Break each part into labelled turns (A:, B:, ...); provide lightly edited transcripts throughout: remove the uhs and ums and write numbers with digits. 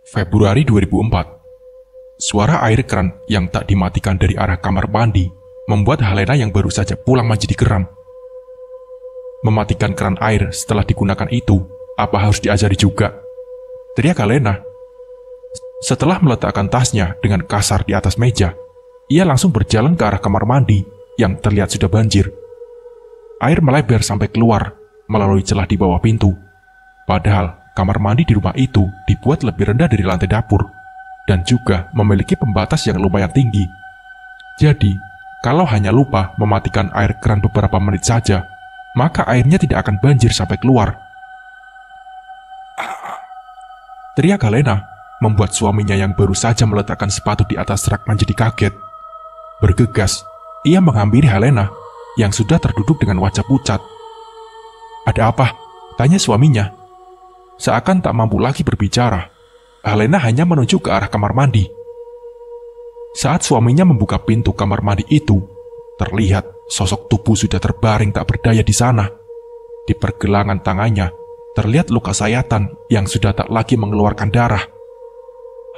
A: Februari 2004. Suara air keran yang tak dimatikan dari arah kamar mandi membuat Helena yang baru saja pulang menjadi geram. Mematikan keran air setelah digunakan itu, apa harus diajari juga? Teriak Helena. Setelah meletakkan tasnya dengan kasar di atas meja, ia langsung berjalan ke arah kamar mandi yang terlihat sudah banjir. Air melebar sampai keluar melalui celah di bawah pintu. Padahal kamar mandi di rumah itu dibuat lebih rendah dari lantai dapur dan juga memiliki pembatas yang lumayan tinggi. Jadi, kalau hanya lupa mematikan air keran beberapa menit saja, maka airnya tidak akan banjir sampai keluar. Teriak Helena membuat suaminya yang baru saja meletakkan sepatu di atas rak menjadi kaget. Bergegas, ia menghampiri Helena yang sudah terduduk dengan wajah pucat. "Ada apa?" tanya suaminya. Seakan tak mampu lagi berbicara, Helena hanya menuju ke arah kamar mandi. Saat suaminya membuka pintu kamar mandi itu, terlihat sosok tubuh sudah terbaring tak berdaya di sana. Di pergelangan tangannya, terlihat luka sayatan yang sudah tak lagi mengeluarkan darah.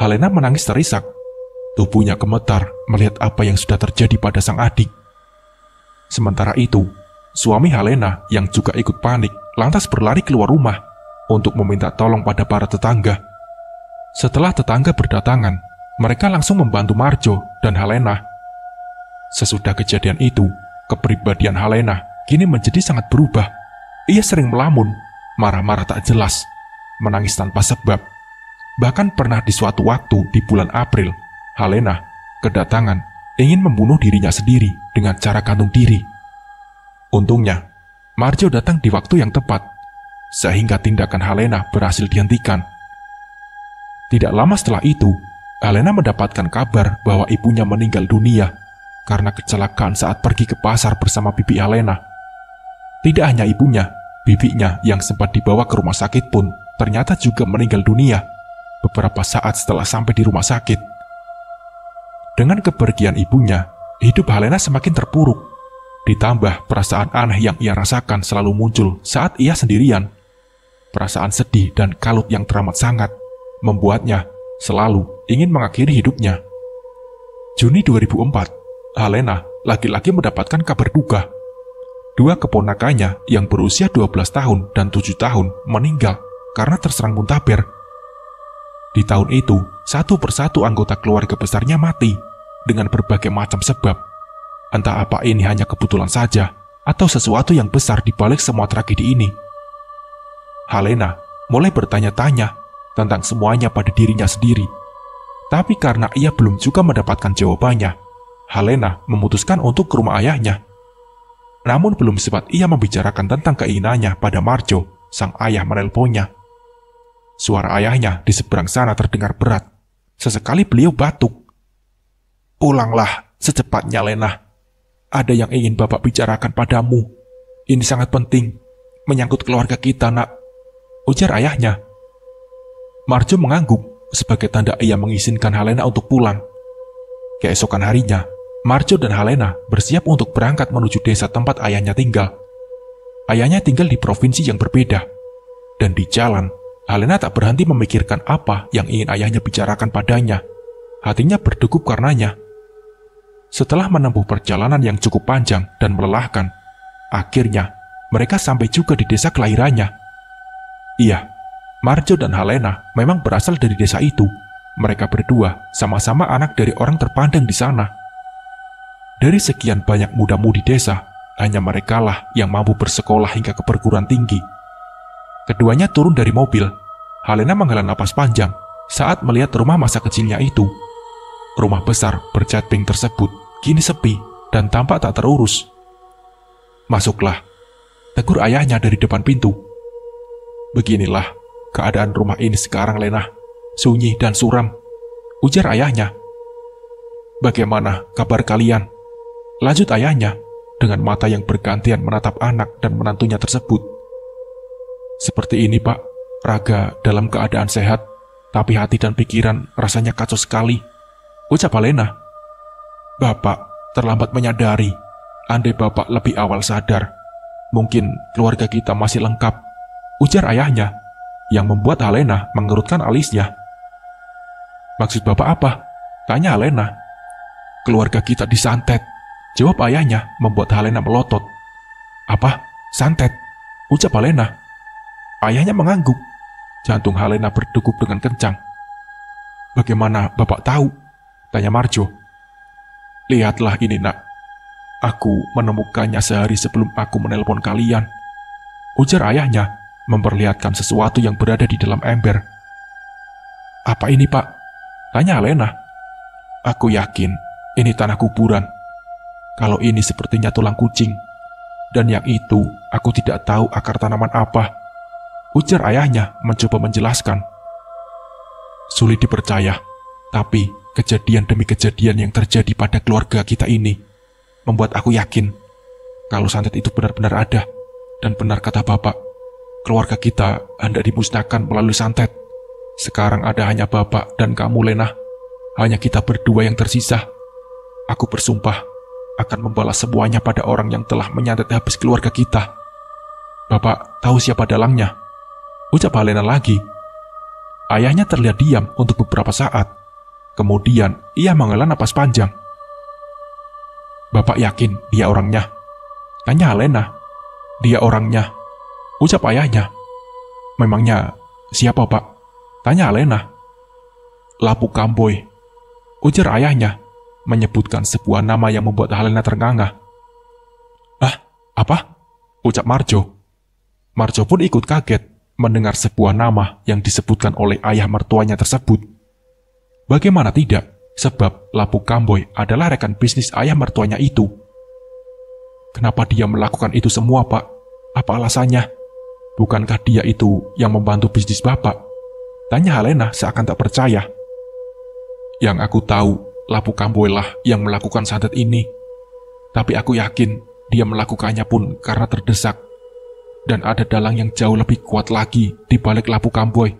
A: Helena menangis terisak. Tubuhnya gemetar melihat apa yang sudah terjadi pada sang adik. Sementara itu, suami Helena yang juga ikut panik lantas berlari keluar rumah untuk meminta tolong pada para tetangga. Setelah tetangga berdatangan, mereka langsung membantu Marjo dan Helena. Sesudah kejadian itu, kepribadian Helena kini menjadi sangat berubah. Ia sering melamun, marah-marah tak jelas, menangis tanpa sebab. Bahkan pernah di suatu waktu di bulan April, Helena kedatangan ingin membunuh dirinya sendiri dengan cara gantung diri. Untungnya, Marjo datang di waktu yang tepat, sehingga tindakan Helena berhasil dihentikan. Tidak lama setelah itu, Helena mendapatkan kabar bahwa ibunya meninggal dunia karena kecelakaan saat pergi ke pasar bersama bibi Helena. Tidak hanya ibunya, bibinya yang sempat dibawa ke rumah sakit pun ternyata juga meninggal dunia beberapa saat setelah sampai di rumah sakit. Dengan kepergian ibunya, hidup Helena semakin terpuruk. Ditambah perasaan aneh yang ia rasakan selalu muncul saat ia sendirian. Perasaan sedih dan kalut yang teramat sangat membuatnya selalu ingin mengakhiri hidupnya. Juni 2004, Helena lagi-lagi mendapatkan kabar duka. Dua keponakannya yang berusia 12 tahun dan 7 tahun meninggal karena terserang muntaber. Di tahun itu, satu persatu anggota keluarga besarnya mati dengan berbagai macam sebab. Entah apa ini hanya kebetulan saja atau sesuatu yang besar di balik semua tragedi ini. Helena mulai bertanya-tanya tentang semuanya pada dirinya sendiri. Tapi karena ia belum juga mendapatkan jawabannya, Helena memutuskan untuk ke rumah ayahnya. Namun belum sempat ia membicarakan tentang keinginannya pada Marjo, sang ayah menelponnya. Suara ayahnya di seberang sana terdengar berat. Sesekali beliau batuk. "Pulanglah secepatnya, Lena. Ada yang ingin Bapak bicarakan padamu. Ini sangat penting, menyangkut keluarga kita, nak," ujar ayahnya. Marjo mengangguk sebagai tanda ia mengizinkan Helena untuk pulang. Keesokan harinya, Marjo dan Helena bersiap untuk berangkat menuju desa tempat ayahnya tinggal. Ayahnya tinggal di provinsi yang berbeda. Dan di jalan, Helena tak berhenti memikirkan apa yang ingin ayahnya bicarakan padanya. Hatinya berdegup karenanya. Setelah menempuh perjalanan yang cukup panjang dan melelahkan, akhirnya mereka sampai juga di desa kelahirannya. Iya, Marjo dan Helena memang berasal dari desa itu. Mereka berdua sama-sama anak dari orang terpandang di sana. Dari sekian banyak muda-mudi desa, hanya merekalah yang mampu bersekolah hingga ke perguruan tinggi. Keduanya turun dari mobil. Helena menghela napas panjang saat melihat rumah masa kecilnya itu. Rumah besar bercat pink tersebut kini sepi dan tampak tak terurus. "Masuklah," tegur ayahnya dari depan pintu. "Beginilah keadaan rumah ini sekarang, Lena. Sunyi dan suram," ujar ayahnya. "Bagaimana kabar kalian?" lanjut ayahnya dengan mata yang bergantian menatap anak dan menantunya tersebut. "Seperti ini, Pak. Raga dalam keadaan sehat, tapi hati dan pikiran rasanya kacau sekali," ucap Helena. "Bapak terlambat menyadari. Andai Bapak lebih awal sadar, mungkin keluarga kita masih lengkap," ujar ayahnya, yang membuat Helena mengerutkan alisnya. Maksud Bapak apa? Tanya Helena. Keluarga kita disantet, jawab ayahnya membuat Helena melotot. Apa? Santet? Ucap Helena. Ayahnya mengangguk. Jantung Helena berdegup dengan kencang. Bagaimana Bapak tahu? Tanya Marjo. Lihatlah ini nak. Aku menemukannya sehari sebelum aku menelpon kalian. Ujar ayahnya memperlihatkan sesuatu yang berada di dalam ember. Apa ini Pak? Tanya Helena. Aku yakin ini tanah kuburan. Kalau ini sepertinya tulang kucing. Dan yang itu aku tidak tahu akar tanaman apa. Ujar ayahnya mencoba menjelaskan. Sulit dipercaya, tapi kejadian demi kejadian yang terjadi pada keluarga kita ini membuat aku yakin kalau santet itu benar-benar ada. Dan benar kata Bapak, keluarga kita hendak dimusnahkan melalui santet. Sekarang ada hanya Bapak dan kamu, Lena. Hanya kita berdua yang tersisa. Aku bersumpah akan membalas semuanya pada orang yang telah menyantet habis keluarga kita. Bapak tahu siapa dalangnya? Ucap Helena lagi. Ayahnya terlihat diam untuk beberapa saat. Kemudian ia menghela napas panjang. Bapak yakin dia orangnya? Tanya Helena. Dia orangnya, ucap ayahnya. Memangnya siapa Pak? Tanya Helena. Lapu Kamboy, ujar ayahnya, menyebutkan sebuah nama yang membuat Helena ternganga. Ah, apa? Ucap Marjo. Marjo pun ikut kaget mendengar sebuah nama yang disebutkan oleh ayah mertuanya tersebut. Bagaimana tidak, sebab Lapu Kamboy adalah rekan bisnis ayah mertuanya itu. Kenapa dia melakukan itu semua, Pak? Apa alasannya? Bukankah dia itu yang membantu bisnis Bapak? Tanya Helena seakan tak percaya. Yang aku tahu, Lapu Kamboy lah yang melakukan santet ini. Tapi aku yakin dia melakukannya pun karena terdesak. Dan ada dalang yang jauh lebih kuat lagi di balik Lapu Kamboy.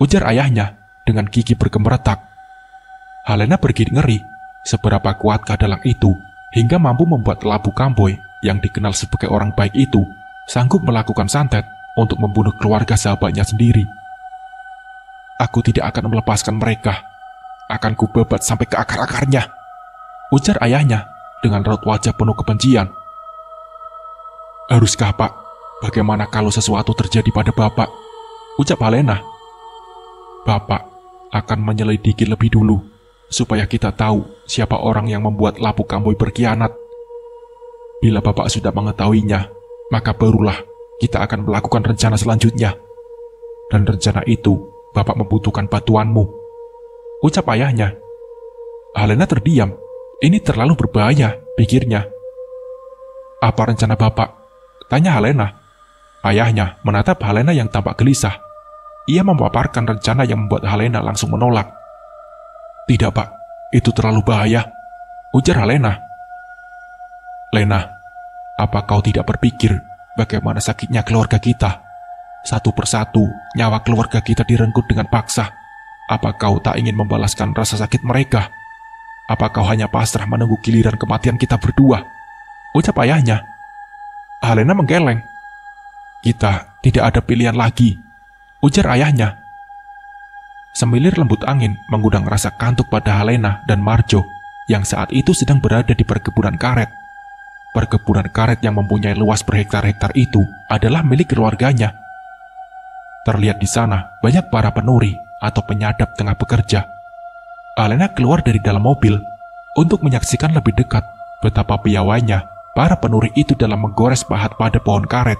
A: Ujar ayahnya dengan gigi bergemeretak. Helena bergidik ngeri, seberapa kuatkah dalang itu hingga mampu membuat Lapu Kamboy yang dikenal sebagai orang baik itu sanggup melakukan santet untuk membunuh keluarga sahabatnya sendiri. Aku tidak akan melepaskan mereka. Akan kubebat sampai ke akar-akarnya, ujar ayahnya dengan raut wajah penuh kebencian. Haruskah Pak? Bagaimana kalau sesuatu terjadi pada Bapak? Ucap Helena. Bapak akan menyelidiki lebih dulu supaya kita tahu siapa orang yang membuat Lapu Kamboy berkhianat. Bila Bapak sudah mengetahuinya, maka barulah kita akan melakukan rencana selanjutnya. Dan rencana itu Bapak membutuhkan bantuanmu, ucap ayahnya. Helena terdiam. Ini terlalu berbahaya, pikirnya. Apa rencana Bapak? Tanya Helena. Ayahnya menatap Helena yang tampak gelisah. Ia memaparkan rencana yang membuat Helena langsung menolak. Tidak Pak, itu terlalu bahaya, ujar Helena. Lena, apa kau tidak berpikir bagaimana sakitnya keluarga kita? Satu persatu nyawa keluarga kita direnggut dengan paksa. Apa kau tak ingin membalaskan rasa sakit mereka? Apa kau hanya pasrah menunggu giliran kematian kita berdua? Ucap ayahnya. Helena menggeleng. Kita tidak ada pilihan lagi, ujar ayahnya. Semilir lembut angin mengundang rasa kantuk pada Helena dan Marjo yang saat itu sedang berada di perkebunan karet. Perkebunan karet yang mempunyai luas berhektar-hektar itu adalah milik keluarganya. Terlihat di sana banyak para penuri atau penyadap tengah bekerja. Helena keluar dari dalam mobil untuk menyaksikan lebih dekat betapa piawainya para penuri itu dalam menggores pahat pada pohon karet.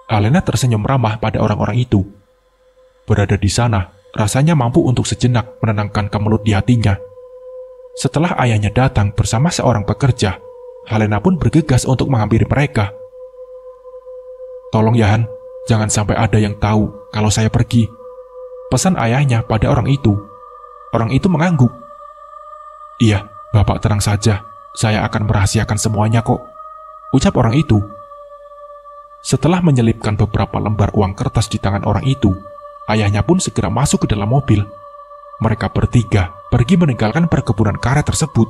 A: Helena tersenyum ramah pada orang-orang itu. Berada di sana, rasanya mampu untuk sejenak menenangkan kemelut di hatinya. Setelah ayahnya datang bersama seorang pekerja, Helena pun bergegas untuk menghampiri mereka. Tolong ya Han, jangan sampai ada yang tahu kalau saya pergi, pesan ayahnya pada orang itu. Orang itu mengangguk. Iya, Bapak tenang saja, saya akan merahasiakan semuanya kok, ucap orang itu. Setelah menyelipkan beberapa lembar uang kertas di tangan orang itu, ayahnya pun segera masuk ke dalam mobil. Mereka bertiga pergi meninggalkan perkebunan karet tersebut.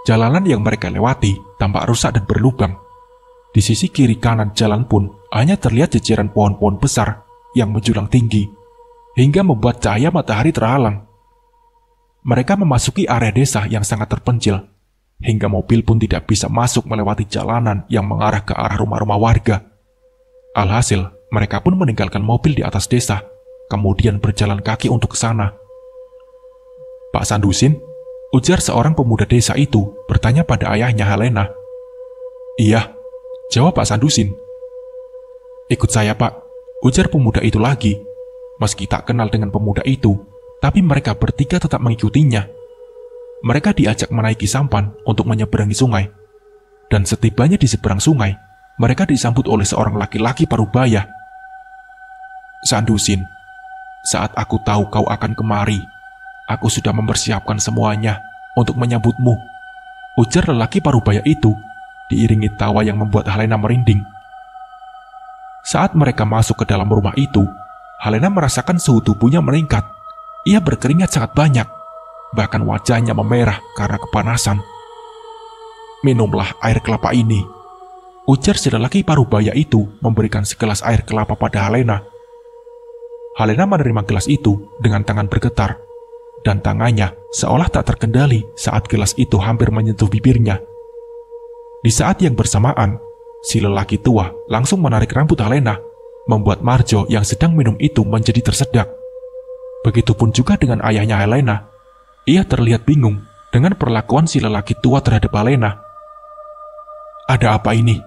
A: Jalanan yang mereka lewati tampak rusak dan berlubang. Di sisi kiri kanan jalan pun hanya terlihat jajaran pohon-pohon besar yang menjulang tinggi. hingga membuat cahaya matahari terhalang. Mereka memasuki area desa yang sangat terpencil, hingga mobil pun tidak bisa masuk melewati jalanan yang mengarah ke arah rumah-rumah warga. Alhasil, mereka pun meninggalkan mobil di atas desa, kemudian berjalan kaki untuk ke sana. "Pak Sandusin?" ujar seorang pemuda desa itu bertanya pada ayahnya Helena. "Iya," jawab Pak Sandusin. "Ikut saya, Pak," ujar pemuda itu lagi. Meski tak kenal dengan pemuda itu, tapi mereka bertiga tetap mengikutinya. Mereka diajak menaiki sampan untuk menyeberangi sungai. Dan setibanya di seberang sungai, mereka disambut oleh seorang laki-laki parubaya. "Sandusin, saat aku tahu kau akan kemari, aku sudah mempersiapkan semuanya untuk menyambutmu," ujar lelaki parubaya itu, diiringi tawa yang membuat Helena merinding. Saat mereka masuk ke dalam rumah itu, Helena merasakan suhu tubuhnya meningkat. Ia berkeringat sangat banyak, bahkan wajahnya memerah karena kepanasan. "Minumlah air kelapa ini," ujar si lelaki parubaya itu memberikan segelas air kelapa pada Helena. Helena menerima gelas itu dengan tangan bergetar, dan tangannya seolah tak terkendali saat gelas itu hampir menyentuh bibirnya. Di saat yang bersamaan, si lelaki tua langsung menarik rambut Helena, membuat Marjo yang sedang minum itu menjadi tersedak. Begitupun juga dengan ayahnya Helena. Ia terlihat bingung dengan perlakuan si lelaki tua terhadap Helena. "Ada apa ini?"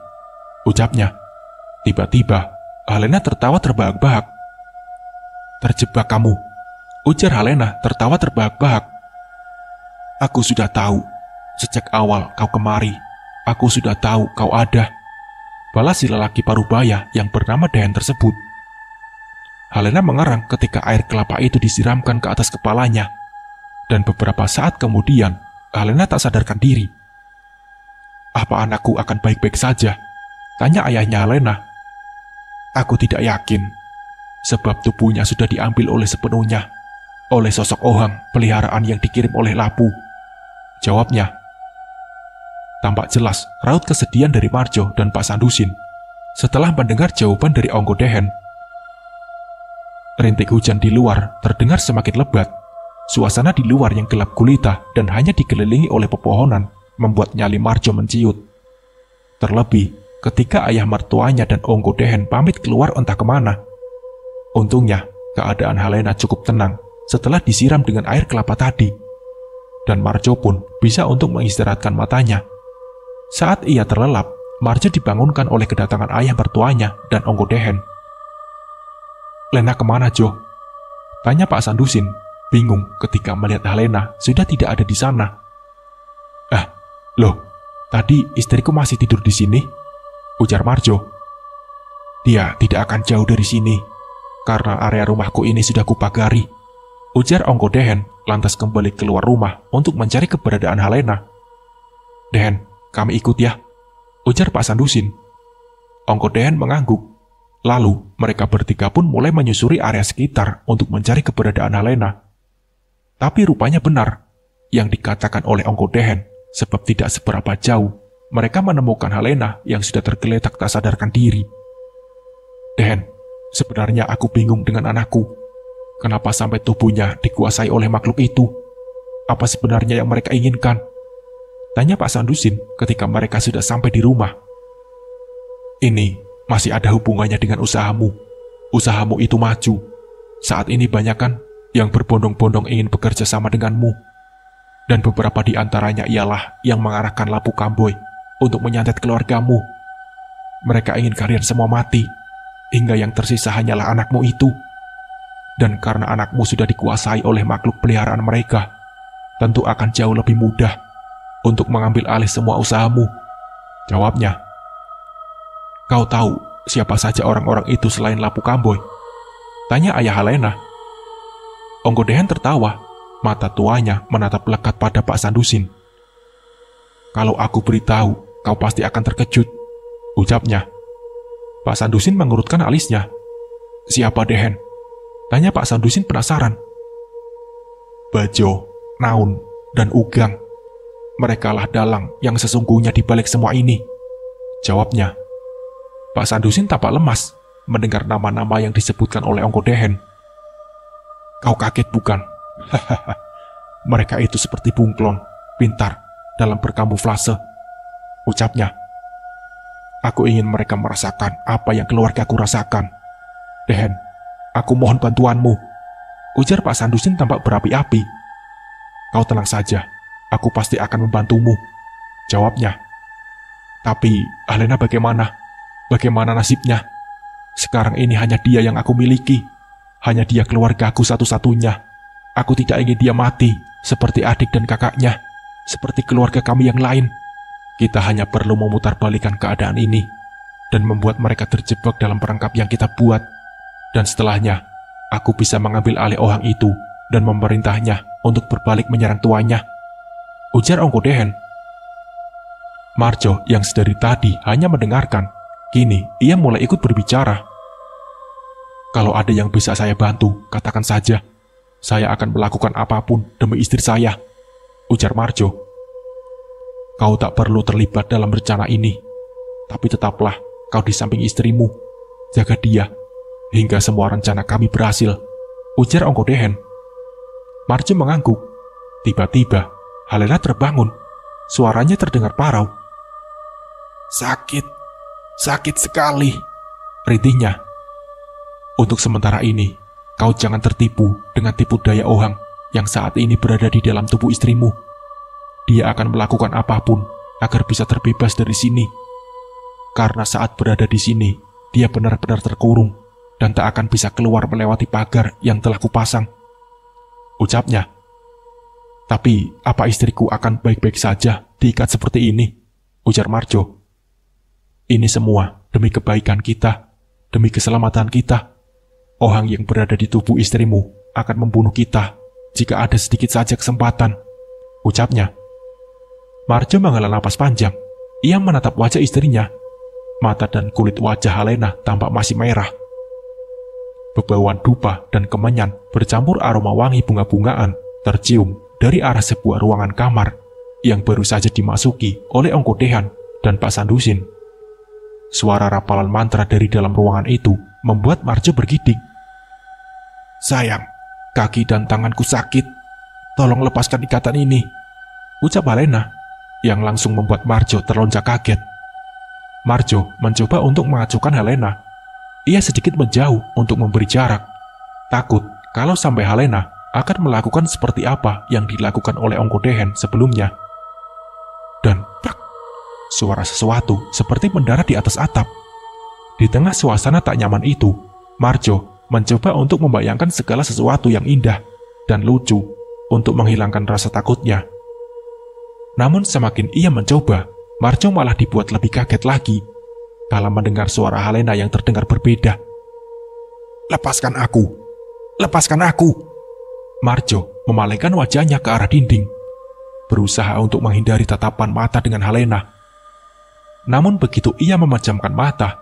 A: ucapnya. Tiba-tiba, Helena tertawa terbahak-bahak. "Terjebak kamu," ujar Helena tertawa terbahak-bahak. "Aku sudah tahu. Sejak awal kau kemari, aku sudah tahu kau ada," balas si lelaki parubaya yang bernama Dehan tersebut. Helena mengerang ketika air kelapa itu disiramkan ke atas kepalanya, dan beberapa saat kemudian Helena tak sadarkan diri. "Apa anakku akan baik-baik saja?" tanya ayahnya Helena. "Aku tidak yakin, sebab tubuhnya sudah diambil oleh sepenuhnya oleh sosok Ohang peliharaan yang dikirim oleh Lapu," jawabnya. Tampak jelas raut kesedihan dari Marjo dan Pak Sandusin setelah mendengar jawaban dari Ongko Dehen. Rintik hujan di luar terdengar semakin lebat. Suasana di luar yang gelap gulita dan hanya dikelilingi oleh pepohonan membuat nyali Marjo menciut. Terlebih ketika ayah mertuanya dan Ongko Dehen pamit keluar entah kemana. Untungnya keadaan Helena cukup tenang setelah disiram dengan air kelapa tadi, dan Marjo pun bisa untuk mengistirahatkan matanya. Saat ia terlelap, Marjo dibangunkan oleh kedatangan ayah mertuanya dan Ongko Dehen. "Lena kemana, Jo?" tanya Pak Sandusin, bingung ketika melihat Helena sudah tidak ada di sana. Loh, tadi istriku masih tidur di sini," ujar Marjo. "Dia tidak akan jauh dari sini, karena area rumahku ini sudah kupagari," ujar Ongko Dehen, lantas kembali keluar rumah untuk mencari keberadaan Helena. "Den, kami ikut ya," ujar Pak Sandusin. Ongko Dehen mengangguk. Lalu mereka bertiga pun mulai menyusuri area sekitar untuk mencari keberadaan Helena. Tapi rupanya benar yang dikatakan oleh Ongko Dehen, sebab tidak seberapa jauh mereka menemukan Helena yang sudah tergeletak tak sadarkan diri. "Den, sebenarnya aku bingung dengan anakku. Kenapa sampai tubuhnya dikuasai oleh makhluk itu? Apa sebenarnya yang mereka inginkan?" tanya Pak Sandusin ketika mereka sudah sampai di rumah. "Ini masih ada hubungannya dengan usahamu. Usahamu itu maju. Saat ini banyak kan yang berbondong-bondong ingin bekerja sama denganmu. Dan beberapa di antaranya ialah yang mengarahkan Lapu Kamboy untuk menyantet keluargamu. Mereka ingin kalian semua mati, hingga yang tersisa hanyalah anakmu itu. Dan karena anakmu sudah dikuasai oleh makhluk peliharaan mereka, tentu akan jauh lebih mudah untuk mengambil alih semua usahamu," jawabnya. "Kau tahu siapa saja orang-orang itu selain Lapu Kamboy?" tanya ayah Helena. Ongko Dehen tertawa, mata tuanya menatap lekat pada Pak Sandusin. "Kalau aku beritahu, kau pasti akan terkejut," ucapnya. Pak Sandusin mengurutkan alisnya. "Siapa Dehen?" tanya Pak Sandusin penasaran. "Bajo, Naun, dan Ugang. Merekalah dalang yang sesungguhnya di balik semua ini," jawabnya. Pak Sandusin tampak lemas mendengar nama-nama yang disebutkan oleh Ongko Dehen. Kau kaget bukan? Hahaha. Mereka itu seperti bunglon, pintar dalam berkamuflase, ucapnya. Aku ingin mereka merasakan apa yang keluargaku rasakan. Dehen, aku mohon bantuanmu, ujar Pak Sandusin tampak berapi-api. Kau tenang saja, aku pasti akan membantumu, jawabnya. Tapi Alena bagaimana? Bagaimana nasibnya? Sekarang ini hanya dia yang aku miliki. Hanya dia keluargaku satu-satunya. Aku tidak ingin dia mati, seperti adik dan kakaknya, seperti keluarga kami yang lain. Kita hanya perlu memutarbalikkan keadaan ini, dan membuat mereka terjebak dalam perangkap yang kita buat. Dan setelahnya, aku bisa mengambil alih Ohang itu, dan memerintahnya untuk berbalik menyerang tuannya, ujar Ongko Dehen. Marjo yang sedari tadi hanya mendengarkan, kini ia mulai ikut berbicara. Kalau ada yang bisa saya bantu, katakan saja. Saya akan melakukan apapun demi istri saya, ujar Marjo. Kau tak perlu terlibat dalam rencana ini, tapi tetaplah kau di samping istrimu. Jaga dia, hingga semua rencana kami berhasil, ujar Ongko Dehen. Marjo mengangguk. Tiba-tiba, Helena terbangun. Suaranya terdengar parau. Sakit sekali, rintihnya. Untuk sementara ini, kau jangan tertipu dengan tipu daya Ohang yang saat ini berada di dalam tubuh istrimu. Dia akan melakukan apapun agar bisa terbebas dari sini. Karena saat berada di sini, dia benar-benar terkurung dan tak akan bisa keluar melewati pagar yang telah kupasang, ucapnya. Tapi apa istriku akan baik-baik saja diikat seperti ini, ujar Marjo. Ini semua demi kebaikan kita, demi keselamatan kita. Ohang yang berada di tubuh istrimu akan membunuh kita jika ada sedikit saja kesempatan, ucapnya. Marjo menghela napas panjang. Ia menatap wajah istrinya. Mata dan kulit wajah Helena tampak masih merah. Bebauan dupa dan kemenyan bercampur aroma wangi bunga-bungaan tercium dari arah sebuah ruangan kamar yang baru saja dimasuki oleh Ongko Dehen dan Pak Sandusin. Suara rapalan mantra dari dalam ruangan itu membuat Marjo bergidik. Sayang, kaki dan tanganku sakit. Tolong lepaskan ikatan ini, ucap Helena, yang langsung membuat Marjo terlonjak kaget. Marjo mencoba untuk mengacuhkan Helena. Ia sedikit menjauh untuk memberi jarak, takut kalau sampai Helena akan melakukan seperti apa yang dilakukan oleh Ongko Dehen sebelumnya. Dan plak, suara sesuatu seperti mendarat di atas atap. Di tengah suasana tak nyaman itu, Marjo mencoba untuk membayangkan segala sesuatu yang indah dan lucu untuk menghilangkan rasa takutnya. Namun semakin ia mencoba, Marjo malah dibuat lebih kaget lagi kala mendengar suara Helena yang terdengar berbeda. Lepaskan aku! Lepaskan aku! Marjo memalingkan wajahnya ke arah dinding, berusaha untuk menghindari tatapan mata dengan Helena. Namun begitu ia memejamkan mata,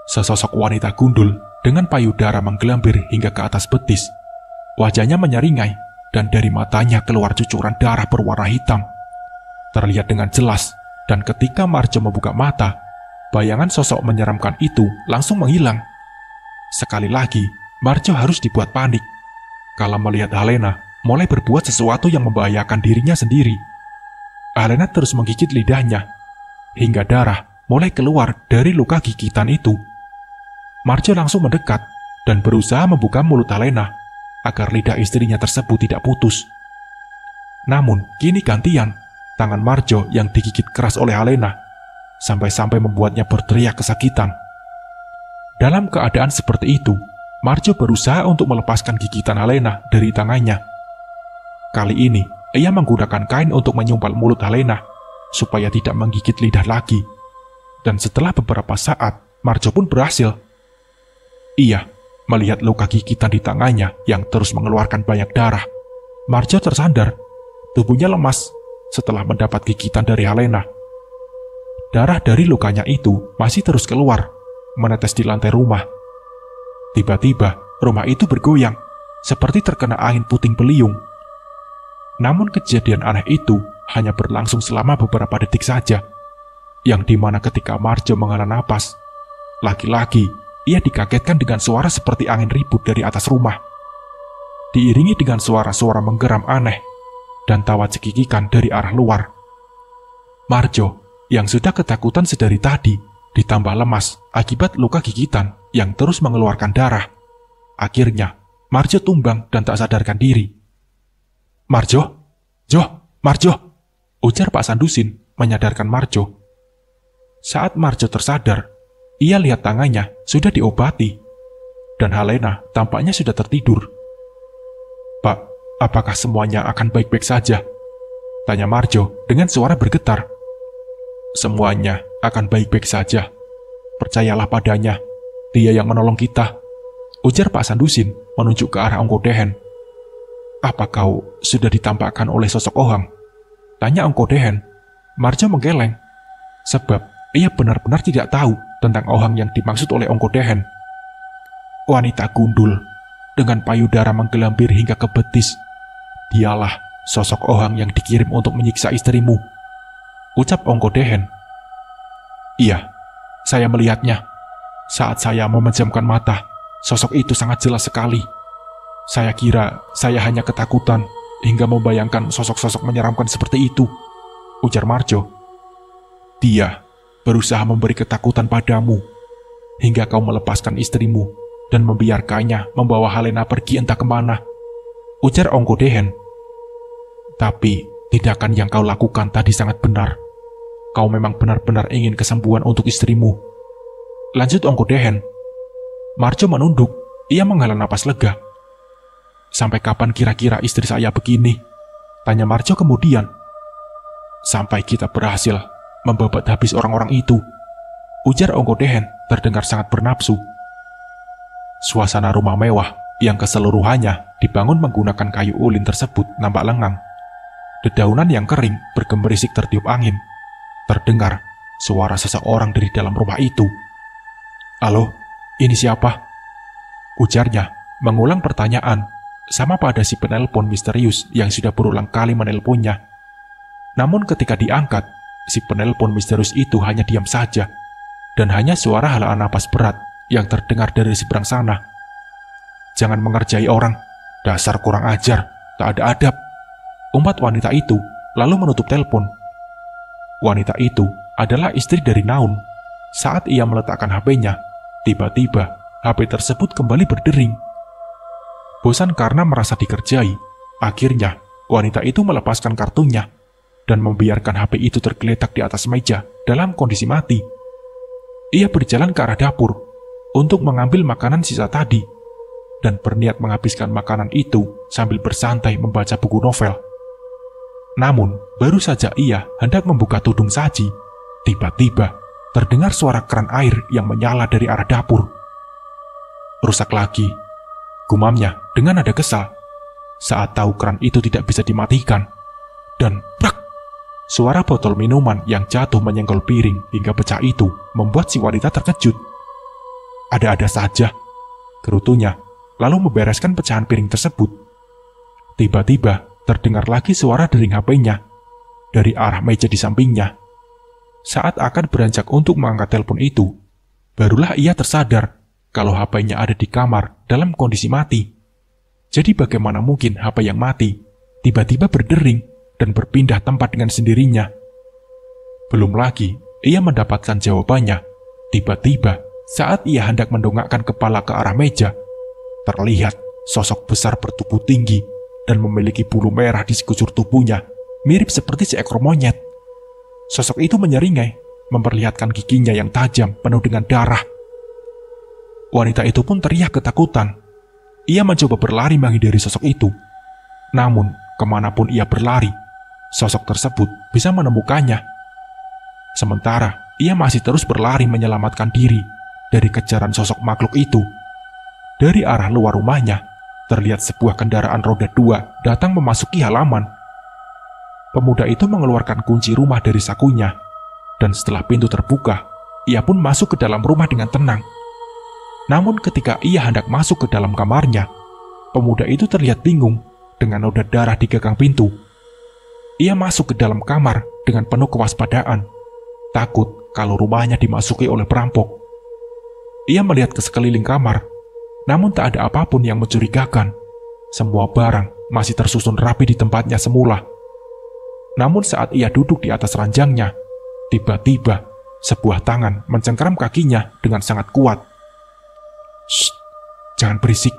A: sesosok wanita gundul dengan payudara menggelambir hingga ke atas betis. Wajahnya menyeringai dan dari matanya keluar cucuran darah berwarna hitam. Terlihat dengan jelas, dan ketika Marjo membuka mata, bayangan sosok menyeramkan itu langsung menghilang. Sekali lagi, Marjo harus dibuat panik kala melihat Helena mulai berbuat sesuatu yang membahayakan dirinya sendiri. Helena terus menggigit lidahnya, hingga darah mulai keluar dari luka gigitan itu. Marjo langsung mendekat dan berusaha membuka mulut Helena agar lidah istrinya tersebut tidak putus. Namun, kini gantian, tangan Marjo yang digigit keras oleh Helena, sampai-sampai membuatnya berteriak kesakitan. Dalam keadaan seperti itu, Marjo berusaha untuk melepaskan gigitan Helena dari tangannya. Kali ini, ia menggunakan kain untuk menyumpal mulut Helena, supaya tidak menggigit lidah lagi. Dan setelah beberapa saat, Marjo pun berhasil. Ia melihat luka gigitan di tangannya yang terus mengeluarkan banyak darah. Marjo tersandar, tubuhnya lemas setelah mendapat gigitan dari Helena. Darah dari lukanya itu masih terus keluar, menetes di lantai rumah. Tiba-tiba, rumah itu bergoyang, seperti terkena angin puting beliung. Namun kejadian aneh itu hanya berlangsung selama beberapa detik saja, yang dimana ketika Marjo menghela napas, lagi-lagi ia dikagetkan dengan suara seperti angin ribut dari atas rumah. diiringi dengan suara-suara menggeram aneh dan tawa cekikikan dari arah luar. Marjo, yang sudah ketakutan sedari tadi, ditambah lemas akibat luka gigitan yang terus mengeluarkan darah. Akhirnya, Marjo tumbang dan tak sadarkan diri. "Marjo? Marjo!" ujar Pak Sandusin menyadarkan Marjo. Saat Marjo tersadar, ia lihat tangannya sudah diobati, dan Helena tampaknya sudah tertidur. "Pak, apakah semuanya akan baik-baik saja?" tanya Marjo dengan suara bergetar. "Semuanya akan baik-baik saja. Percayalah padanya, dia yang menolong kita," ujar Pak Sandusin menunjuk ke arah Ongkodehen. "Apa kau sudah ditampakkan oleh sosok Ohang?" tanya Ongkodehen. Marjo menggeleng, sebab ia benar-benar tidak tahu tentang Ohang yang dimaksud oleh Ongkodehen. "Wanita gundul dengan payudara menggelambir hingga ke betis. Dialah sosok Ohang yang dikirim untuk menyiksa istrimu," ucap Ongkodehen. "Iya, saya melihatnya. Saat saya memejamkan mata, sosok itu sangat jelas sekali. Saya kira saya hanya ketakutan hingga membayangkan sosok-sosok menyeramkan seperti itu," ujar Marjo. "Dia berusaha memberi ketakutan padamu hingga kau melepaskan istrimu dan membiarkannya membawa Helena pergi entah kemana," ujar Ongkodehen. "Tapi tindakan yang kau lakukan tadi sangat benar. Kau memang benar-benar ingin kesembuhan untuk istrimu," lanjut Ongkodehen. Marjo menunduk, ia menghela napas lega. "Sampai kapan kira-kira istri saya begini?" tanya Marjo kemudian. "Sampai kita berhasil membabat habis orang-orang itu," ujar Ongkodehen terdengar sangat bernafsu. Suasana rumah mewah yang keseluruhannya dibangun menggunakan kayu ulin tersebut nampak lengang. Dedaunan yang kering bergemerisik tertiup angin. Terdengar suara seseorang dari dalam rumah itu. "Halo, ini siapa?" ujarnya, mengulang pertanyaan sama pada si penelpon misterius yang sudah berulang kali menelponnya. Namun ketika diangkat, si penelpon misterius itu hanya diam saja, dan hanya suara helaan napas berat yang terdengar dari seberang sana. "Jangan mengerjai orang, dasar kurang ajar, tak ada adab," umpat wanita itu, lalu menutup telepon. Wanita itu adalah istri dari Naun. Saat ia meletakkan HP-nya, tiba-tiba HP tersebut kembali berdering. Bosan karena merasa dikerjai, akhirnya wanita itu melepaskan kartunya dan membiarkan HP itu tergeletak di atas meja dalam kondisi mati. Ia berjalan ke arah dapur untuk mengambil makanan sisa tadi dan berniat menghabiskan makanan itu sambil bersantai membaca buku novel. Namun, baru saja ia hendak membuka tudung saji, tiba-tiba terdengar suara keran air yang menyala dari arah dapur. "Rusak lagi," gumamnya dengan nada kesal saat tahu keran itu tidak bisa dimatikan. Dan prak! Suara botol minuman yang jatuh menyenggol piring hingga pecah itu membuat si wanita terkejut. "Ada-ada saja," gerutunya, lalu membereskan pecahan piring tersebut. Tiba-tiba terdengar lagi suara dering HP-nya dari arah meja di sampingnya. Saat akan beranjak untuk mengangkat telepon itu, barulah ia tersadar kalau HP-nya ada di kamar dalam kondisi mati. Jadi bagaimana mungkin HP yang mati tiba-tiba berdering dan berpindah tempat dengan sendirinya? Belum lagi ia mendapatkan jawabannya. Tiba-tiba saat ia hendak mendongakkan kepala ke arah meja, terlihat sosok besar bertubuh tinggi dan memiliki bulu merah di sekujur tubuhnya, mirip seperti seekor monyet. Sosok itu menyeringai, memperlihatkan giginya yang tajam penuh dengan darah. Wanita itu pun teriak ketakutan. Ia mencoba berlari menghindari sosok itu. Namun, kemanapun ia berlari, sosok tersebut bisa menemukannya. Sementara, ia masih terus berlari menyelamatkan diri dari kejaran sosok makhluk itu. Dari arah luar rumahnya, terlihat sebuah kendaraan roda 2 datang memasuki halaman. Pemuda itu mengeluarkan kunci rumah dari sakunya, dan setelah pintu terbuka, ia pun masuk ke dalam rumah dengan tenang. Namun ketika ia hendak masuk ke dalam kamarnya, pemuda itu terlihat bingung dengan noda darah di gagang pintu. Ia masuk ke dalam kamar dengan penuh kewaspadaan, takut kalau rumahnya dimasuki oleh perampok. Ia melihat ke sekeliling kamar, namun tak ada apapun yang mencurigakan. semua barang masih tersusun rapi di tempatnya semula. Namun saat ia duduk di atas ranjangnya, tiba-tiba sebuah tangan mencengkeram kakinya dengan sangat kuat. "Shh, jangan berisik,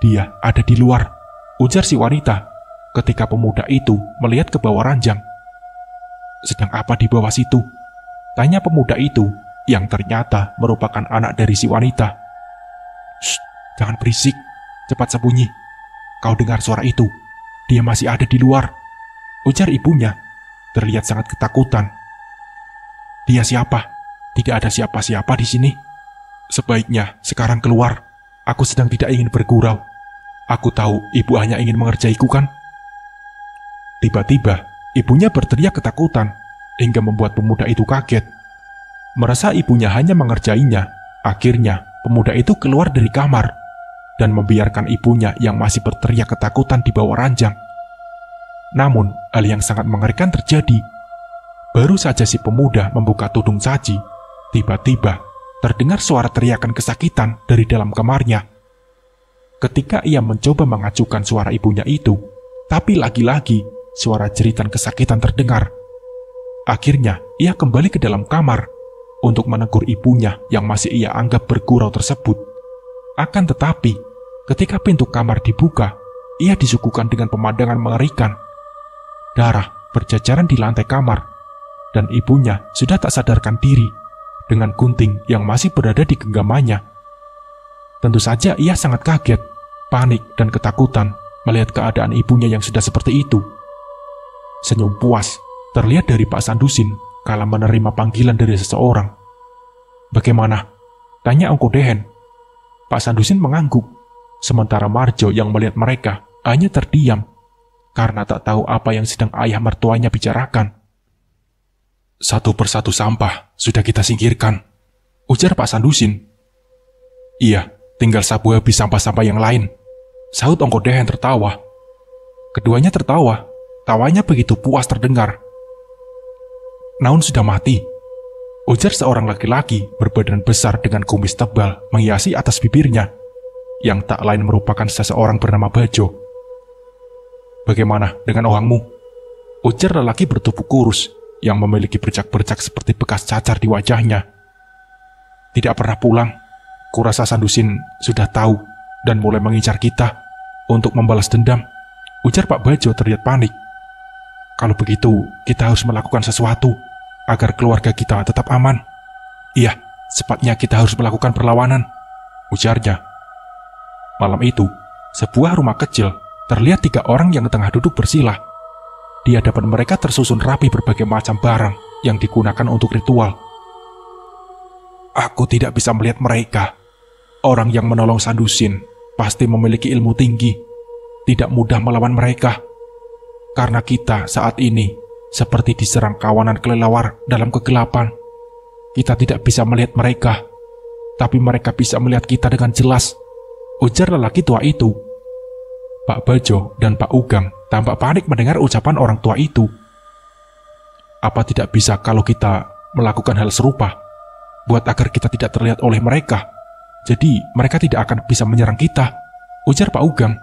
A: dia ada di luar," ujar si wanita ketika pemuda itu melihat ke bawah ranjang. "Sedang apa di bawah situ?" tanya pemuda itu yang ternyata merupakan anak dari si wanita. "Shh, jangan berisik, cepat sembunyi. Kau dengar suara itu? Dia masih ada di luar," ujar ibunya, terlihat sangat ketakutan. "Dia siapa? Tidak ada siapa-siapa di sini. Sebaiknya sekarang keluar. Aku sedang tidak ingin bergurau. Aku tahu ibu hanya ingin mengerjaiku kan?" Tiba-tiba, ibunya berteriak ketakutan hingga membuat pemuda itu kaget. Merasa ibunya hanya mengerjainya, akhirnya pemuda itu keluar dari kamar dan membiarkan ibunya yang masih berteriak ketakutan di bawah ranjang. Namun, hal yang sangat mengerikan terjadi. Baru saja si pemuda membuka tudung saji, tiba-tiba terdengar suara teriakan kesakitan dari dalam kamarnya. Ketika ia mencoba mengacukan suara ibunya itu, tapi lagi-lagi suara jeritan kesakitan terdengar. Akhirnya, ia kembali ke dalam kamar untuk menegur ibunya yang masih ia anggap bergurau tersebut. Akan tetapi, ketika pintu kamar dibuka, ia disuguhkan dengan pemandangan mengerikan. Darah berjajaran di lantai kamar, dan ibunya sudah tak sadarkan diri dengan gunting yang masih berada di genggamannya. Tentu saja ia sangat kaget, panik, dan ketakutan melihat keadaan ibunya yang sudah seperti itu. Senyum puas terlihat dari Pak Sandusin kala menerima panggilan dari seseorang. "Bagaimana?" tanya Ongko Dehen. Pak Sandusin mengangguk, sementara Marjo yang melihat mereka hanya terdiam karena tak tahu apa yang sedang ayah mertuanya bicarakan. "Satu persatu sampah sudah kita singkirkan," ujar Pak Sandusin. "Iya, tinggal sabu habis sampah-sampah yang lain," sahut Ongko Dehen tertawa. Keduanya tertawa, tawanya begitu puas terdengar. "Naun sudah mati," ujar seorang laki-laki berbadan besar dengan kumis tebal menghiasi atas bibirnya, yang tak lain merupakan seseorang bernama Bajo. "Bagaimana dengan ohangmu?" ujar lelaki bertubuh kurus yang memiliki bercak-bercak seperti bekas cacar di wajahnya. "Tidak pernah pulang. Kurasa Sandusin sudah tahu dan mulai mengincar kita untuk membalas dendam," ujar Pak Bajo terlihat panik. "Kalau begitu, kita harus melakukan sesuatu agar keluarga kita tetap aman." "Iya, sepatnya kita harus melakukan perlawanan," ujarnya. Malam itu, sebuah rumah kecil terlihat 3 orang yang tengah duduk bersila. Di hadapan mereka tersusun rapi berbagai macam barang yang digunakan untuk ritual. "Aku tidak bisa melihat mereka. Orang yang menolong Sandusin pasti memiliki ilmu tinggi. Tidak mudah melawan mereka. Karena kita saat ini seperti diserang kawanan kelelawar dalam kegelapan. Kita tidak bisa melihat mereka, tapi mereka bisa melihat kita dengan jelas," ujar lelaki tua itu. Pak Bajo dan Pak Ugam tampak panik mendengar ucapan orang tua itu. "Apa tidak bisa kalau kita melakukan hal serupa, buat agar kita tidak terlihat oleh mereka? Jadi mereka tidak akan bisa menyerang kita," ujar Pak Ugam.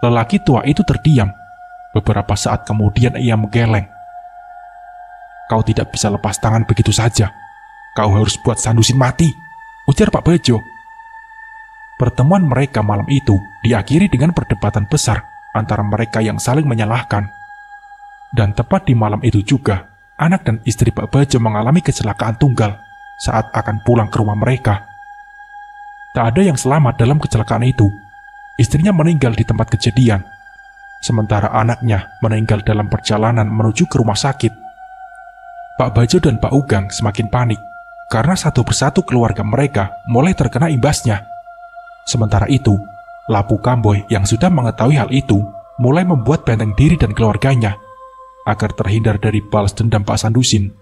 A: Lelaki tua itu terdiam. Beberapa saat kemudian ia menggeleng. "Kau tidak bisa lepas tangan begitu saja. Kau harus buat Sandusin mati," ujar Pak Bajo. Pertemuan mereka malam itu diakhiri dengan perdebatan besar antara mereka yang saling menyalahkan. Dan tepat di malam itu juga, anak dan istri Pak Bajo mengalami kecelakaan tunggal saat akan pulang ke rumah mereka. Tak ada yang selamat dalam kecelakaan itu. Istrinya meninggal di tempat kejadian, sementara anaknya meninggal dalam perjalanan menuju ke rumah sakit. Pak Bajo dan Pak Ugam semakin panik karena satu persatu keluarga mereka mulai terkena imbasnya. Sementara itu, Lapu Kamboy yang sudah mengetahui hal itu mulai membuat benteng diri dan keluarganya agar terhindar dari balas dendam Pak Sandusin.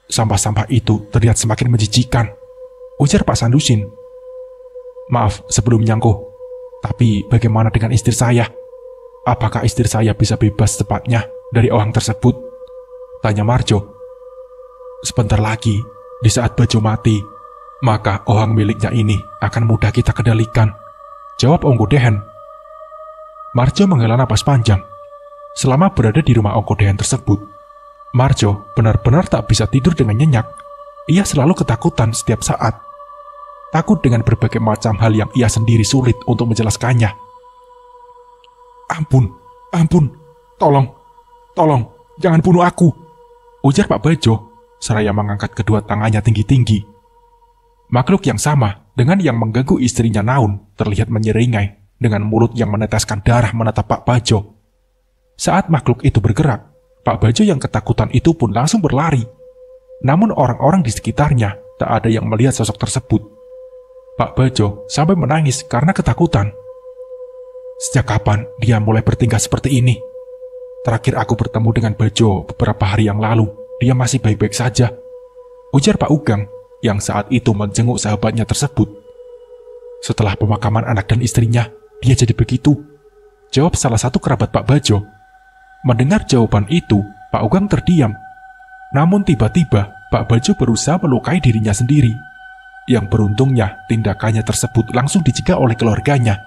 A: "Sampah-sampah itu terlihat semakin menjijikan," ujar Pak Sandusin. "Maaf sebelumnya, Ngko, tapi bagaimana dengan istri saya? Apakah istri saya bisa bebas secepatnya dari ohang tersebut?" tanya Marjo. "Sebentar lagi, di saat Bajo mati, maka ohang miliknya ini akan mudah kita kendalikan. jawab Ongkodehen. Marjo menghela napas panjang. Selama berada di rumah Ongkodehen tersebut, Marjo benar-benar tak bisa tidur dengan nyenyak. Ia selalu ketakutan setiap saat. Takut dengan berbagai macam hal yang ia sendiri sulit untuk menjelaskannya. Ampun, ampun, tolong, jangan bunuh aku, ujar Pak Bajo, seraya mengangkat kedua tangannya tinggi-tinggi. Makhluk yang sama dengan yang mengganggu istrinya Naun terlihat menyeringai dengan mulut yang meneteskan darah menatap Pak Bajo. Saat makhluk itu bergerak, Pak Bajo yang ketakutan itu pun langsung berlari. Namun orang-orang di sekitarnya tak ada yang melihat sosok tersebut. Pak Bajo sampai menangis karena ketakutan. Sejak kapan dia mulai bertingkah seperti ini? Terakhir aku bertemu dengan Bajo beberapa hari yang lalu, dia masih baik-baik saja, ujar Pak Ugang yang saat itu menjenguk sahabatnya tersebut. Setelah pemakaman anak dan istrinya, dia jadi begitu, jawab salah satu kerabat Pak Bajo. Mendengar jawaban itu, Pak Ugang terdiam. Namun tiba-tiba, Pak Bajo berusaha melukai dirinya sendiri. Yang beruntungnya, tindakannya tersebut langsung dicegah oleh keluarganya.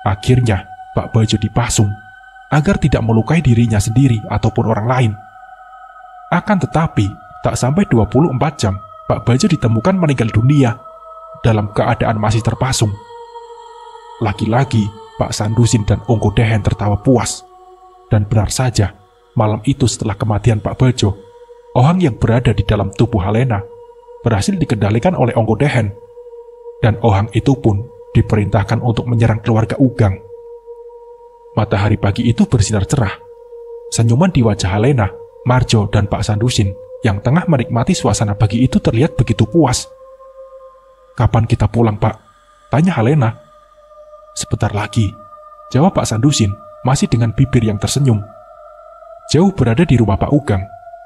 A: Akhirnya, Pak Bajo dipasung agar tidak melukai dirinya sendiri ataupun orang lain. Akan tetapi, tak sampai 24 jam, Pak Bajo ditemukan meninggal dunia dalam keadaan masih terpasung. Lagi-lagi, Pak Sandusin dan Ongkodehen tertawa puas. Dan benar saja, malam itu setelah kematian Pak Bajo, Ohang yang berada di dalam tubuh Halena berhasil dikendalikan oleh Ongkodehen. Dan Ohang itu pun diperintahkan untuk menyerang keluarga Ugang. Matahari pagi itu bersinar cerah. Senyuman di wajah Halena, Marjo, dan Pak Sandusin yang tengah menikmati suasana pagi itu terlihat begitu puas. Kapan kita pulang, Pak? Tanya Halena. Sebentar lagi, jawab Pak Sandusin masih dengan bibir yang tersenyum. Jauh berada di rumah Pak Ugang,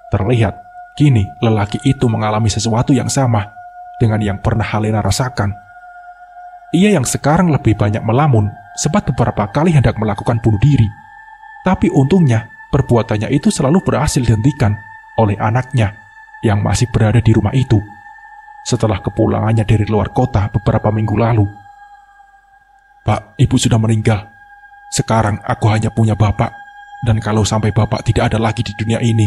A: terlihat kini lelaki itu mengalami sesuatu yang sama dengan yang pernah Halena rasakan. Ia yang sekarang lebih banyak melamun sempat beberapa kali hendak melakukan bunuh diri. Tapi untungnya perbuatannya itu selalu berhasil dihentikan oleh anaknya yang masih berada di rumah itu setelah kepulangannya dari luar kota beberapa minggu lalu. Pak, ibu sudah meninggal. Sekarang aku hanya punya bapak, dan kalau sampai bapak tidak ada lagi di dunia ini,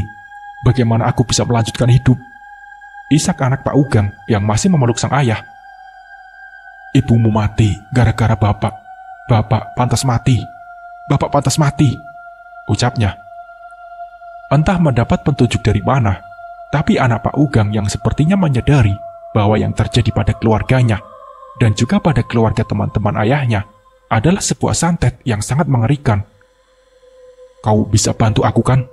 A: bagaimana aku bisa melanjutkan hidup? Isak anak Pak Ugang yang masih memeluk sang ayah. Ibumu mati gara-gara bapak. Bapak pantas mati. Bapak pantas mati, ucapnya. Entah mendapat petunjuk dari mana, tapi anak Pak Ugang yang sepertinya menyadari bahwa yang terjadi pada keluarganya dan juga pada keluarga teman-teman ayahnya adalah sebuah santet yang sangat mengerikan. Kau bisa bantu aku kan?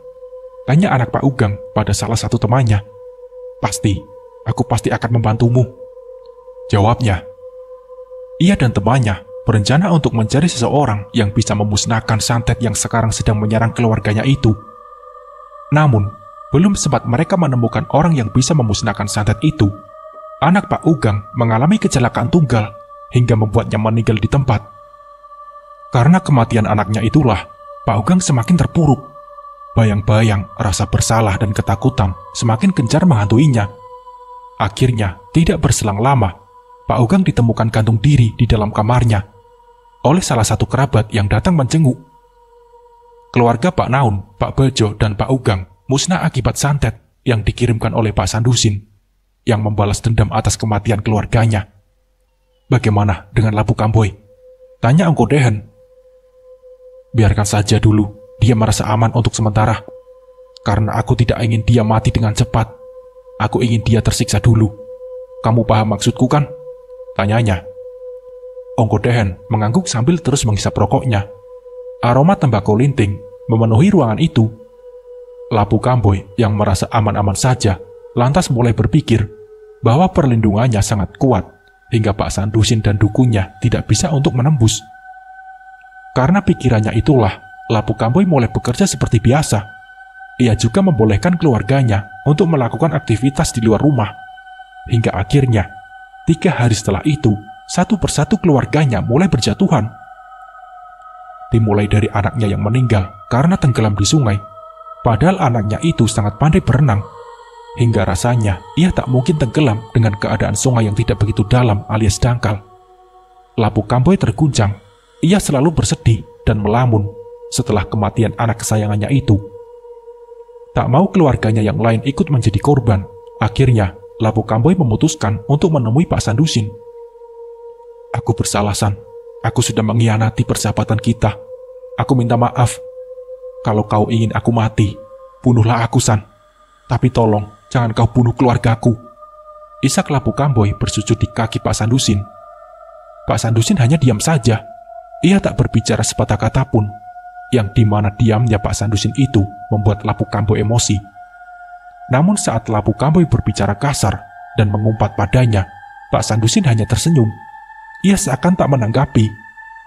A: Tanya anak Pak Ugang pada salah satu temannya. Pasti, aku pasti akan membantumu, jawabnya. Ia dan temannya berencana untuk mencari seseorang yang bisa memusnahkan santet yang sekarang sedang menyerang keluarganya itu. Namun, belum sempat mereka menemukan orang yang bisa memusnahkan santet itu, anak Pak Ugang mengalami kecelakaan tunggal hingga membuatnya meninggal di tempat. Karena kematian anaknya itulah, Pak Ugang semakin terpuruk. Bayang-bayang rasa bersalah dan ketakutan semakin gencar menghantuinya. Akhirnya, tidak berselang lama, Pak Ugang ditemukan gantung diri di dalam kamarnya oleh salah satu kerabat yang datang menjenguk. Keluarga Pak Naun, Pak Bajo, dan Pak Ugang musnah akibat santet yang dikirimkan oleh Pak Sandusin yang membalas dendam atas kematian keluarganya. Bagaimana dengan Labu Kamboy? Tanya Ongkodehen. Biarkan saja dulu, dia merasa aman untuk sementara. Karena aku tidak ingin dia mati dengan cepat. Aku ingin dia tersiksa dulu. Kamu paham maksudku kan? Tanyanya. Ongkodehen mengangguk sambil terus menghisap rokoknya. Aroma tembakau linting memenuhi ruangan itu. Labu Kamboy yang merasa aman-aman saja lantas mulai berpikir bahwa perlindungannya sangat kuat hingga Pak Sandusin dan dukunya tidak bisa untuk menembus. Karena pikirannya itulah, Labu Kamboy mulai bekerja seperti biasa. Ia juga membolehkan keluarganya untuk melakukan aktivitas di luar rumah. Hingga akhirnya, 3 hari setelah itu, satu persatu keluarganya mulai berjatuhan. Dimulai dari anaknya yang meninggal karena tenggelam di sungai, padahal anaknya itu sangat pandai berenang. Hingga rasanya ia tak mungkin tenggelam dengan keadaan sungai yang tidak begitu dalam alias dangkal. Labu Kamboy terguncang. Ia selalu bersedih dan melamun setelah kematian anak kesayangannya itu. Tak mau keluarganya yang lain ikut menjadi korban, akhirnya Labu Kamboy memutuskan untuk menemui Pak Sandusin. "Aku bersalah, San. Aku sudah mengkhianati persahabatan kita. Aku minta maaf. Kalau kau ingin aku mati, bunuhlah aku, San. Tapi tolong, jangan kau bunuh keluargaku." Isak Labu Kamboy bersujud di kaki Pak Sandusin. Pak Sandusin hanya diam saja. Ia tak berbicara sepatah kata pun, yang dimana diamnya Pak Sandusin itu membuat Labu Kamboy emosi. Namun saat Labu Kamboy berbicara kasar dan mengumpat padanya, Pak Sandusin hanya tersenyum. Ia seakan tak menanggapi,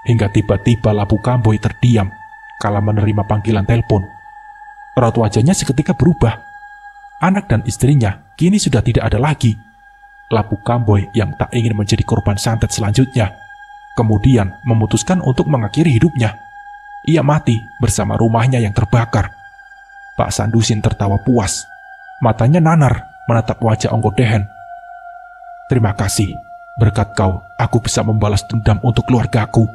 A: hingga tiba-tiba Labu Kamboy terdiam kala menerima panggilan telepon. Raut wajahnya seketika berubah. Anak dan istrinya kini sudah tidak ada lagi. Labu Kamboy yang tak ingin menjadi korban santet selanjutnya, kemudian memutuskan untuk mengakhiri hidupnya. Ia mati bersama rumahnya yang terbakar. Pak Sandusin tertawa puas. Matanya nanar menatap wajah Ongkodehen. "Terima kasih. Berkat kau, aku bisa membalas dendam untuk keluargaku,"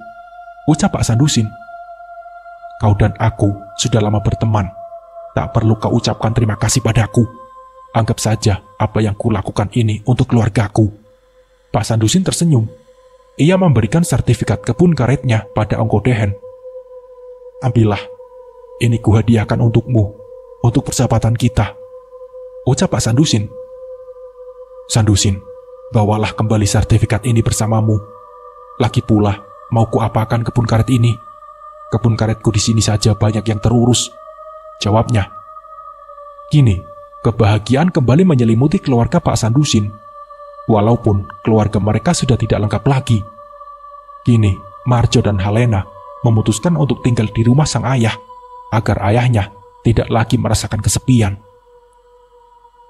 A: ucap Pak Sandusin. "Kau dan aku sudah lama berteman. Tak perlu kau ucapkan terima kasih padaku. Anggap saja apa yang kulakukan ini untuk keluargaku." Pak Sandusin tersenyum. Ia memberikan sertifikat kebun karetnya pada Ongkodehen. "Ambillah, ini kuhadiahkan untukmu, untuk persahabatan kita," ucap Pak Sandusin. "Sandusin, bawalah kembali sertifikat ini bersamamu. Lagi pula, mau kuapakan kebun karet ini? Kebun karetku di sini saja banyak yang terurus," jawabnya. Kini, kebahagiaan kembali menyelimuti keluarga Pak Sandusin. Walaupun keluarga mereka sudah tidak lengkap lagi. Kini, Marjo dan Halena memutuskan untuk tinggal di rumah sang ayah, agar ayahnya tidak lagi merasakan kesepian.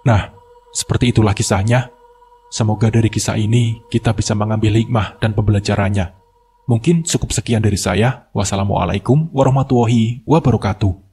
A: Nah, seperti itulah kisahnya. Semoga dari kisah ini kita bisa mengambil hikmah dan pembelajarannya. Mungkin cukup sekian dari saya. Wassalamualaikum warahmatullahi wabarakatuh.